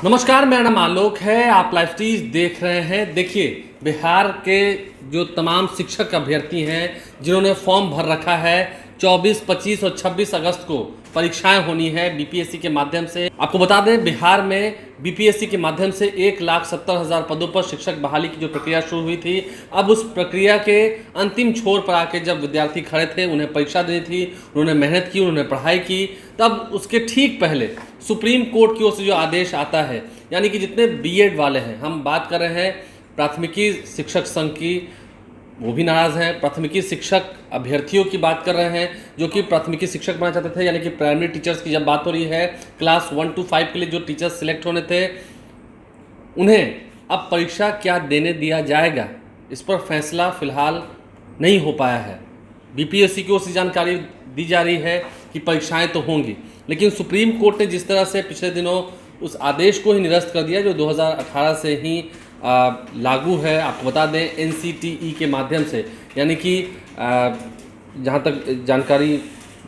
नमस्कार, मेरा नाम आलोक है। आप लाइव स्ट्रीज देख रहे हैं। देखिए, बिहार के जो तमाम शिक्षक अभ्यर्थी हैं जिन्होंने फॉर्म भर रखा है, 24, 25 और 26 अगस्त को परीक्षाएं होनी है बीपीएससी के माध्यम से। आपको बता दें, बिहार में बीपीएससी के माध्यम से 1,70,000 पदों पर शिक्षक बहाली की जो प्रक्रिया शुरू हुई थी, अब उस प्रक्रिया के अंतिम छोर पर आके जब विद्यार्थी खड़े थे, उन्हें परीक्षा देनी थी, उन्होंने मेहनत की, उन्होंने पढ़ाई की, तब उसके ठीक पहले सुप्रीम कोर्ट की ओर से जो आदेश आता है, यानी कि जितने बीएड वाले हैं, हम बात कर रहे हैं प्राथमिकी शिक्षक संघ की, वो भी नाराज़ हैं। प्राथमिकी शिक्षक अभ्यर्थियों की बात कर रहे हैं जो कि प्राथमिकी शिक्षक बनना चाहते थे, यानी कि प्राइमरी टीचर्स की जब बात हो रही है, क्लास 1 to 5 के लिए जो टीचर्स सिलेक्ट होने थे, उन्हें अब परीक्षा क्या देने दिया जाएगा, इस पर फैसला फिलहाल नहीं हो पाया है। बीपीएससी की ओर से जानकारी दी जा रही है कि परीक्षाएं तो होंगी, लेकिन सुप्रीम कोर्ट ने जिस तरह से पिछले दिनों उस आदेश को ही निरस्त कर दिया जो 2018 से ही लागू है। आपको बता दें, एनसीटीई के माध्यम से, यानी कि जहाँ तक जानकारी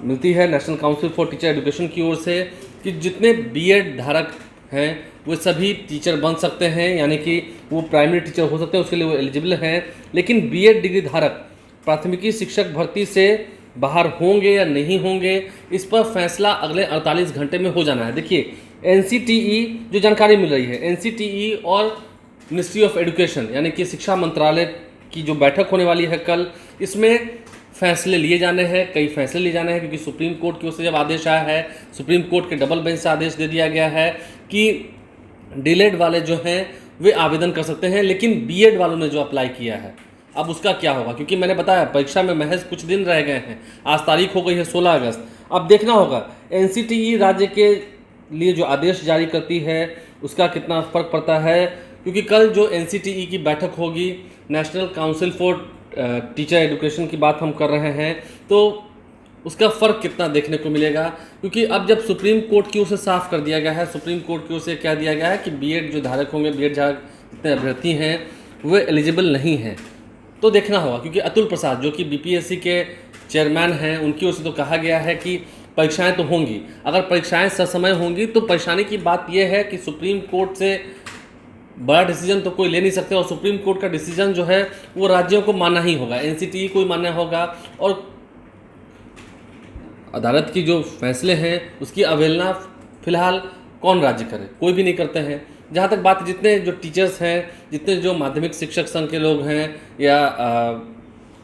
मिलती है national council for teacher education की ओर से, कि जितने बीएड धारक हैं वो सभी टीचर बन सकते हैं, यानी कि वो प्राइमरी टीचर हो सकते हैं, उसके लिए वो एलिजिबल हैं। लेकिन बीएड डिग्री धारक प्राथमिकी शिक्षक भर्ती से बाहर होंगे या नहीं होंगे, इस पर फैसला अगले 48 घंटे में हो जाना है। देखिए, एनसीटीई जो जानकारी मिल रही है, एनसीटीई और मिनिस्ट्री ऑफ एजुकेशन यानी कि शिक्षा मंत्रालय की जो बैठक होने वाली है कल, इसमें फैसले लिए जाने हैं, कई फैसले लिए जाने हैं, क्योंकि सुप्रीम कोर्ट की ओर से जब आदेश आया है, सुप्रीम कोर्ट के डबल बेंच से आदेश दे दिया गया है कि डीलेड वाले जो हैं वे आवेदन कर सकते हैं, लेकिन बीएड वालों ने जो अप्लाई किया है, अब उसका क्या होगा, क्योंकि मैंने बताया परीक्षा में महज कुछ दिन रह गए हैं। आज तारीख हो गई है 16 अगस्त। अब देखना होगा एनसीटीई राज्य के लिए जो आदेश जारी करती है उसका कितना फ़र्क पड़ता है, क्योंकि कल जो एनसीटीई की बैठक होगी, national council for teacher education की बात हम कर रहे हैं, तो उसका फ़र्क कितना देखने को मिलेगा। क्योंकि अब जब सुप्रीम कोर्ट की ओर से साफ कर दिया गया है, सुप्रीम कोर्ट की ओर से क्या दिया गया है कि बीएड जो धारक होंगे, बीएड धारक जितने अभ्यर्थी हैं वे एलिजिबल नहीं हैं, तो देखना होगा। क्योंकि अतुल प्रसाद जो कि बीपीएससी के चेयरमैन हैं, उनकी ओर से तो कहा गया है कि परीक्षाएं तो होंगी, अगर परीक्षाएं ससमय होंगी तो परेशानी की बात यह है कि सुप्रीम कोर्ट से बड़ा डिसीजन तो कोई ले नहीं सकते, और सुप्रीम कोर्ट का डिसीजन जो है वो राज्यों को मानना ही होगा, एनसीटीई को ही मानना होगा, और अदालत की जो फैसले हैं उसकी अवहेलना फिलहाल कौन राज्य करे, कोई भी नहीं करते हैं। जहाँ तक बात, जितने जो टीचर्स हैं, जितने जो माध्यमिक शिक्षक संघ के लोग हैं या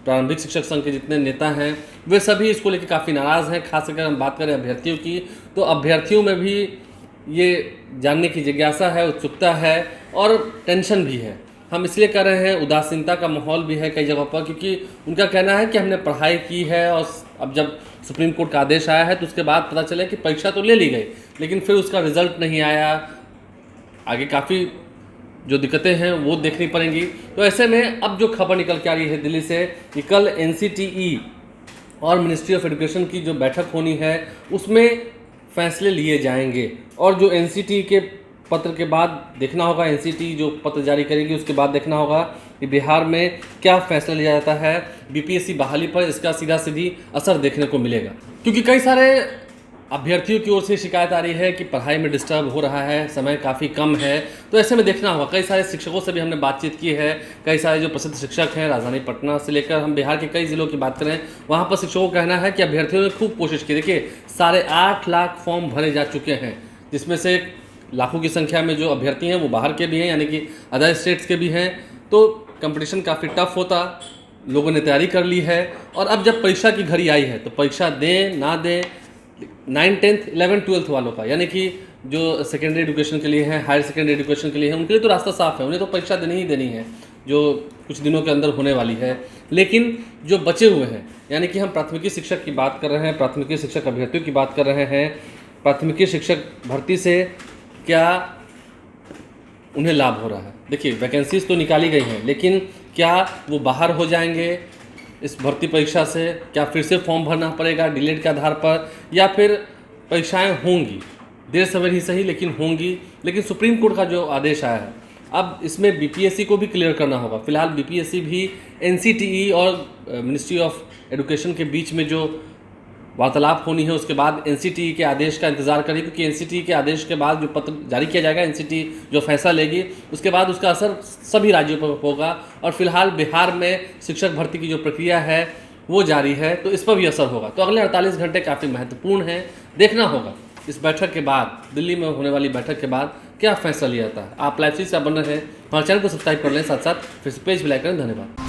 प्रारंभिक शिक्षक संघ के जितने नेता हैं, वे सभी इसको लेकर काफ़ी नाराज़ हैं। खास करके हम बात करें अभ्यर्थियों की, तो अभ्यर्थियों में भी ये जानने की जिज्ञासा है, उत्सुकता है और टेंशन भी है। हम इसलिए कर रहे हैं, उदासीनता का माहौल भी है कई जगहों पर, क्योंकि उनका कहना है कि हमने पढ़ाई की है और अब जब सुप्रीम कोर्ट का आदेश आया है तो उसके बाद पता चला कि परीक्षा तो ले ली गई, लेकिन फिर उसका रिजल्ट नहीं आया, आगे काफ़ी जो दिक्कतें हैं वो देखनी पड़ेंगी। तो ऐसे में अब जो खबर निकल के आ रही है दिल्ली से कि कल एनसीटीई और मिनिस्ट्री ऑफ एजुकेशन की जो बैठक होनी है उसमें फैसले लिए जाएंगे, और जो एनसीटीई के पत्र के बाद देखना होगा, एनसीटीई जो पत्र जारी करेगी उसके बाद देखना होगा कि बिहार में क्या फैसला लिया जाता है बीपीएससी बहाली पर। इसका सीधा सीधी असर देखने को मिलेगा, क्योंकि कई सारे अभ्यर्थियों की ओर से शिकायत आ रही है कि पढ़ाई में डिस्टर्ब हो रहा है, समय काफ़ी कम है। तो ऐसे में देखना होगा, कई सारे शिक्षकों से भी हमने बातचीत की है, कई सारे जो प्रसिद्ध शिक्षक हैं राजधानी पटना से लेकर हम बिहार के कई ज़िलों की बात करें, वहाँ पर शिक्षकों का कहना है कि अभ्यर्थियों ने खूब कोशिश की। देखिए, 8.5 लाख फॉर्म भरे जा चुके हैं, जिसमें से लाखों की संख्या में जो अभ्यर्थी हैं वो बाहर के भी हैं, यानी कि अदर स्टेट्स के भी हैं। तो कंपटीशन काफ़ी टफ होता, लोगों ने तैयारी कर ली है, और अब जब परीक्षा की घड़ी आई है तो परीक्षा दें ना दें, 9, 10, 11, 12 वालों का, यानी कि जो सेकेंडरी एजुकेशन के लिए हैं, हायर सेकेंडरी एजुकेशन के लिए हैं, उनके लिए तो रास्ता साफ है, उन्हें तो परीक्षा देनी ही देनी है जो कुछ दिनों के अंदर होने वाली है। लेकिन जो बचे हुए हैं, यानी कि हम प्राथमिकी शिक्षक की बात कर रहे हैं, प्राथमिकी शिक्षक अभ्यर्थियों की बात कर रहे हैं, प्राथमिकी शिक्षक भर्ती से क्या उन्हें लाभ हो रहा है। देखिए, वैकेंसीज तो निकाली गई हैं, लेकिन क्या वो बाहर हो जाएंगे इस भर्ती परीक्षा से, क्या फिर से फॉर्म भरना पड़ेगा डीलेट के आधार पर, या फिर परीक्षाएं होंगी, देर सवेर ही सही लेकिन होंगी। लेकिन सुप्रीम कोर्ट का जो आदेश आया है, अब इसमें बीपीएससी को भी क्लियर करना होगा। फिलहाल बीपीएससी भी एनसीटीई और मिनिस्ट्री ऑफ एजुकेशन के बीच में जो वार्तालाप होनी है। उसके बाद एनसीटीई के आदेश का इंतजार करिए, क्योंकि एनसीटीई के आदेश के बाद जो पत्र जारी किया जाएगा, एनसीटीई जो फैसला लेगी उसके बाद उसका असर सभी राज्यों पर होगा। और फिलहाल बिहार में शिक्षक भर्ती की जो प्रक्रिया है वो जारी है, तो इस पर भी असर होगा। तो अगले 48 घंटे काफ़ी महत्वपूर्ण हैं, देखना होगा इस बैठक के बाद, दिल्ली में होने वाली बैठक के बाद क्या फैसला लिया जाता है। आप लाइव से बन रहे हैं, हमारे चैनल को सब्सक्राइब कर लें, साथ साथ फेसबुक पेज भी लाइक करें। धन्यवाद।